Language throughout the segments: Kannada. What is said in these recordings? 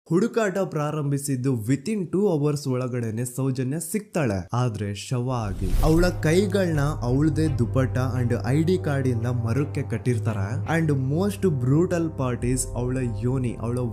ಹುಡುಕಾಟ ಪ್ರಾರಂಭಿಸಿದ್ದು ವಿತಿನ್ 2 ಅವರ್ಸ್ ಒಳಗಡೆನೆ ಸೌಜನ್ಯ ಸಿಗ್ತಾಳೆ. ಆದ್ರೆ ಶವ ಆಗಿ ಅವಳ ಕೈಗಳನ್ನ ಅವಳದೇ ದುಪಟ್ಟ ಅಂಡ್ ID ಕಾರ್ಡ್ ಇಂದ ಮರಕ್ಕೆ ಕಟ್ಟಿರ್ತಾರೆ. And most brutal part is ಅವಳ ಯೋನಿ, ಅವಳ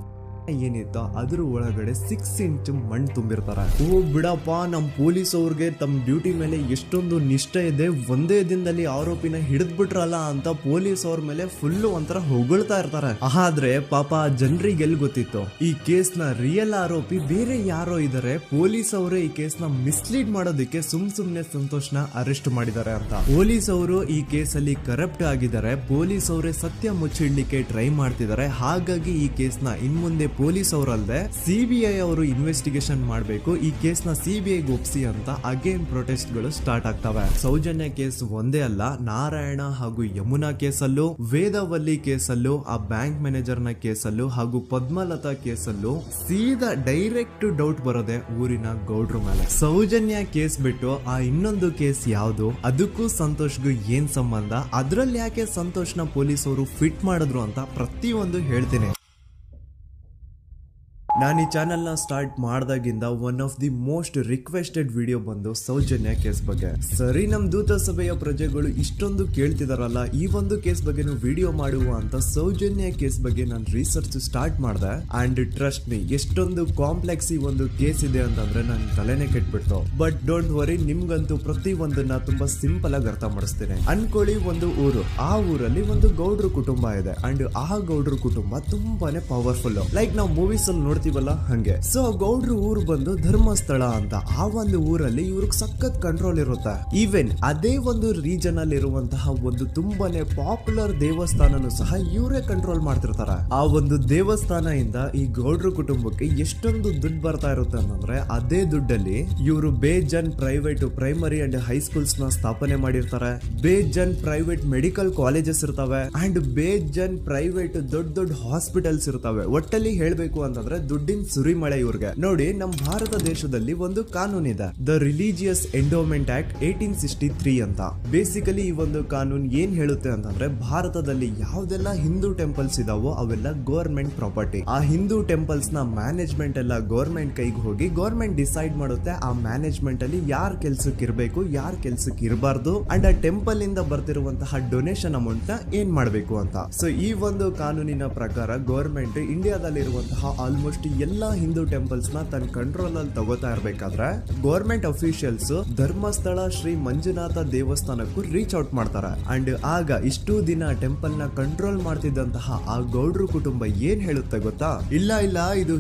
ಏನಿತ್ತು ಅದ್ರ ಒಳಗಡೆ 6 ಇಂಚ್ ಮಣ್ಣು ತುಂಬಿರ್ತಾರೆ. ಓ ಬಿಡಪ್ಪ, ನಮ್ ಪೊಲೀಸ್ ಅವ್ರಿಗೆ ತಮ್ಮ ಡ್ಯೂಟಿ ಮೇಲೆ ಎಷ್ಟೊಂದು ನಿಷ್ಠೆ ಇದೆ, ಒಂದೇ ದಿನದಲ್ಲಿ ಆರೋಪಿನ ಹಿಡಿದ್ಬಿಟ್ರಲ್ಲ ಅಂತ ಪೊಲೀಸ್ ಅವ್ರ ಮೇಲೆ ಫುಲ್ ಒಂಥರ ಹೊಗಳ್ತಾ ಇರ್ತಾರೆ. ಆದ್ರೆ ಪಾಪ ಜನರಿಗೆ ಎಲ್ಲಿ ಗೊತ್ತಿತ್ತು ಈ ಕೇಸ್ ನ ರಿಯಲ್ ಆರೋಪಿ ಬೇರೆ ಯಾರೋ ಇದಾರೆ, ಪೊಲೀಸ್ ಅವರೇ ಈ ಕೇಸ್ ನ ಮಿಸ್ಲೀಡ್ ಮಾಡೋದಕ್ಕೆ ಸುಮ್ನೆ ಸಂತೋಷ್ನ ಅರೆಸ್ಟ್ ಮಾಡಿದ್ದಾರೆ ಅಂತ. ಪೊಲೀಸ್ ಅವರು ಈ ಕೇಸ್ ಅಲ್ಲಿ ಕರಪ್ಟ್ ಆಗಿದ್ದಾರೆ, ಪೊಲೀಸ್ ಅವರೇ ಸತ್ಯ ಮುಚ್ಚಿಡ್ಲಿಕ್ಕೆ ಟ್ರೈ ಮಾಡ್ತಿದ್ದಾರೆ. ಹಾಗಾಗಿ ಈ ಕೇಸ್ ನ ಇನ್ಮುಂದೆ ಪೊಲೀಸ್ ಅವರಲ್ಲದೆ CBI ಅವರು ಇನ್ವೆಸ್ಟಿಗೇಷನ್ ಮಾಡಬೇಕು, ಈ ಕೇಸ್ ನ CBI ಒಪ್ಸಿ ಅಂತ ಅಗೇನ್ ಪ್ರೊಟೆಸ್ಟ್ ಗಳು ಸ್ಟಾರ್ಟ್ ಆಗ್ತವೆ. ಸೌಜನ್ಯ ಕೇಸ್ ಒಂದೇ ಅಲ್ಲ, ನಾರಾಯಣ ಹಾಗೂ ಯಮುನಾ ಕೇಸಲ್ಲೂ, ವೇದವಲ್ಲಿ ಕೇಸಲ್ಲೂ, ಆ ಬ್ಯಾಂಕ್ ಮ್ಯಾನೇಜರ್ ನ ಕೇಸಲ್ಲೂ ಹಾಗೂ ಪದ್ಮಲತಾ ಕೇಸಲ್ಲೂ ಸೀದಾ ಡೈರೆಕ್ಟ್ ಡೌಟ್ ಬರೋದೆ ಊರಿನ ಗೌಡ್ರ ಮೇಲೆ. ಸೌಜನ್ಯ ಕೇಸ್ ಬಿಟ್ಟು ಆ ಇನ್ನೊಂದು ಕೇಸ್ ಯಾವುದು, ಅದಕ್ಕೂ ಸಂತೋಷ್ಗೂ ಏನ್ ಸಂಬಂಧ, ಅದ್ರಲ್ಲಿ ಯಾಕೆ ಸಂತೋಷ್ನ ಪೊಲೀಸ್ ಅವರು ಫಿಟ್ ಮಾಡಿದ್ರು ಅಂತ ಪ್ರತಿಯೊಂದು ಹೇಳ್ತೀನಿ. ನಾನು ಈ ಚಾನೆಲ್ ನ ಸ್ಟಾರ್ಟ್ ಮಾಡ್ದಾಗಿಂದ one of the most requested video ಬಂದು ಸೌಜನ್ಯ ಕೇಸ್ ಬಗ್ಗೆ. ಸರಿ, ನಮ್ ದೂತ ಸಭೆಯ ಪ್ರಜೆಗಳು ಇಷ್ಟೊಂದು ಕೇಳ್ತಿದಾರಲ್ಲ, ಈ ಒಂದು ಕೇಸ್ ಬಗ್ಗೆ ವಿಡಿಯೋ ಮಾಡುವ ಅಂತ ಸೌಜನ್ಯ ಕೇಸ್ ಬಗ್ಗೆ ನಾನು ರಿಸರ್ಚ್ ಸ್ಟಾರ್ಟ್ ಮಾಡ್ದೆ. ಅಂಡ್ ಟ್ರಸ್ಟ್ ಮೀ, ಎಷ್ಟೊಂದು ಕಾಂಪ್ಲೆಕ್ಸ್ ಈ ಒಂದು ಕೇಸ್ ಇದೆ ಅಂತಂದ್ರೆ ನನ್ ತಲೆನೇ ಕೆಟ್ಬಿಡ್ತು. ಬಟ್ ಡೋಂಟ್ ವರಿ, ನಿಮ್ಗಂತೂ ಪ್ರತಿ ಒಂದನ್ನ ತುಂಬಾ ಸಿಂಪಲ್ ಆಗಿ ಅರ್ಥ ಮಾಡಿಸ್ತೀನಿ. ಅನ್ಕೊಳ್ಳಿ, ಒಂದು ಊರು, ಆ ಊರಲ್ಲಿ ಒಂದು ಗೌಡ್ರ ಕುಟುಂಬ ಇದೆ. ಅಂಡ್ ಆ ಗೌಡ್ರ ಕುಟುಂಬ ತುಂಬಾನೇ ಪವರ್ಫುಲ್, ಲೈಕ್ ನಾವು ಮೂವೀಸ್ ಅಲ್ಲಿ ನೋಡ್ತೀವಲ್ಲ ಹಂಗೆ. ಸೊ ಗೌಡ್ರು ಊರು ಬಂದು ಧರ್ಮಸ್ಥಳ ಅಂತ, ಆ ಒಂದು ಊರಲ್ಲಿ ಇವ್ರಿಗೆ ಸಖತ್ ಕಂಟ್ರೋಲ್ ಇರುತ್ತೆ. ಈವನ್ ಅದೇ ಒಂದು ರೀಜನ್ ಅಲ್ಲಿ ಇರುವಂತಹ ಒಂದು ತುಂಬಾನೇ ಪಾಪ್ಯುಲರ್ ದೇವಸ್ಥಾನನು ಸಹ ಇವರೇ ಕಂಟ್ರೋಲ್ ಮಾಡ್ತಿರ್ತಾರೆ. ಆ ಒಂದು ದೇವಸ್ಥಾನ ಇಂದ ಈ ಗೌಡ್ರ ಕುಟುಂಬಕ್ಕೆ ಎಷ್ಟೊಂದು ದುಡ್ಡು ಬರ್ತಾ ಇರುತ್ತೆ ಅಂತಂದ್ರೆ, ಅದೇ ದುಡ್ಡಲ್ಲಿ ಇವರು ಬೇಜನ್ ಪ್ರೈವೇಟ್ ಪ್ರೈಮರಿ ಅಂಡ್ ಹೈಸ್ಕೂಲ್ಸ್ ನ ಸ್ಥಾಪನೆ ಮಾಡಿರ್ತಾರೆ, ಬೇಜನ್ ಪ್ರೈವೇಟ್ ಮೆಡಿಕಲ್ ಕಾಲೇಜಸ್ ಇರ್ತವೆ, ಅಂಡ್ ಬೇಜನ್ ಪ್ರೈವೇಟ್ ದೊಡ್ಡ ಹಾಸ್ಪಿಟಲ್ಸ್ ಇರ್ತವೆ. ಒಟ್ಟಲ್ಲಿ ಹೇಳ್ಬೇಕು ಅಂತಂದ್ರೆ ದುಡ್ಡಿನ ಸುರಿಮಳೆ ಇವ್ರಿಗೆ. ನೋಡಿ, ನಮ್ಮ ಭಾರತ ದೇಶದಲ್ಲಿ ಒಂದು ಕಾನೂನು ಇದೆ, ದ ರಿಲಿಜಿಯಸ್ ಎಂಡೋಮೆಂಟ್ ಆಕ್ಟ್ 1863 ಅಂತ. ಬೇಸಿಕಲಿ ಈ ಒಂದು ಕಾನೂನು ಏನ್ ಹೇಳುತ್ತೆ ಅಂತಂದ್ರೆ, ಭಾರತದಲ್ಲಿ ಯಾವ್ದೆಲ್ಲ ಹಿಂದೂ ಟೆಂಪಲ್ಸ್ ಇದಾವೋ ಅವೆಲ್ಲ ಗವರ್ಮೆಂಟ್ ಪ್ರಾಪರ್ಟಿ. ಆ ಹಿಂದೂ ಟೆಂಪಲ್ಸ್ ನ ಮ್ಯಾನೇಜ್ಮೆಂಟ್ ಎಲ್ಲ ಗವರ್ಮೆಂಟ್ ಕೈಗೆ ಹೋಗಿ ಗವರ್ಮೆಂಟ್ ಡಿಸೈಡ್ ಮಾಡುತ್ತೆ ಆ ಮ್ಯಾನೇಜ್ಮೆಂಟ್ ಅಲ್ಲಿ ಯಾರ್ ಕೆಲ್ಸಕ್ಕೆ ಇರಬೇಕು, ಯಾರ್ ಕೆಲ್ಸಕ್ಕೆ ಇರಬಾರ್ದು, ಅಂಡ್ ಆ ಟೆಂಪಲ್ ಇಂದ ಬರ್ತಿರುವಂತಹ ಡೊನೇಷನ್ ಅಮೌಂಟ್ ನ ಏನ್ ಮಾಡ್ಬೇಕು ಅಂತ. ಸೊ ಈ ಒಂದು ಕಾನೂನಿನ ಪ್ರಕಾರ ಗವರ್ಮೆಂಟ್ ಇಂಡಿಯಾದಲ್ಲಿ ಇರುವಂತಹ ಆಲ್ಮೋಸ್ಟ್ ಎಲ್ಲಾ ಹಿಂದೂ ಟೆಂಪಲ್ಸ್ ನ ತನ್ನ ಕಂಟ್ರೋಲ್ ಅಲ್ಲಿ ತಗೋತಾ ಇರ್ಬೇಕಾದ್ರೆ ಗವರ್ಮೆಂಟ್ ಅಫಿಷಿಯಲ್ಸ್ ಧರ್ಮಸ್ಥಳ ಶ್ರೀ ಮಂಜುನಾಥ ದೇವಸ್ಥಾನಕ್ಕೂ ರೀಚ್ ಔಟ್ ಮಾಡ್ತಾರೆ. ಅಂಡ್ ಆಗ ಇಷ್ಟು ದಿನ ಟೆಂಪಲ್ ನ ಕಂಟ್ರೋಲ್ ಮಾಡ್ತಿದ್ದಂತಹ ಆ ಗೌಡ್ರ ಕುಟುಂಬ ಏನ್ ಹೇಳುತ್ತೆ ಗೊತ್ತಾ, ಇಲ್ಲ ಇದು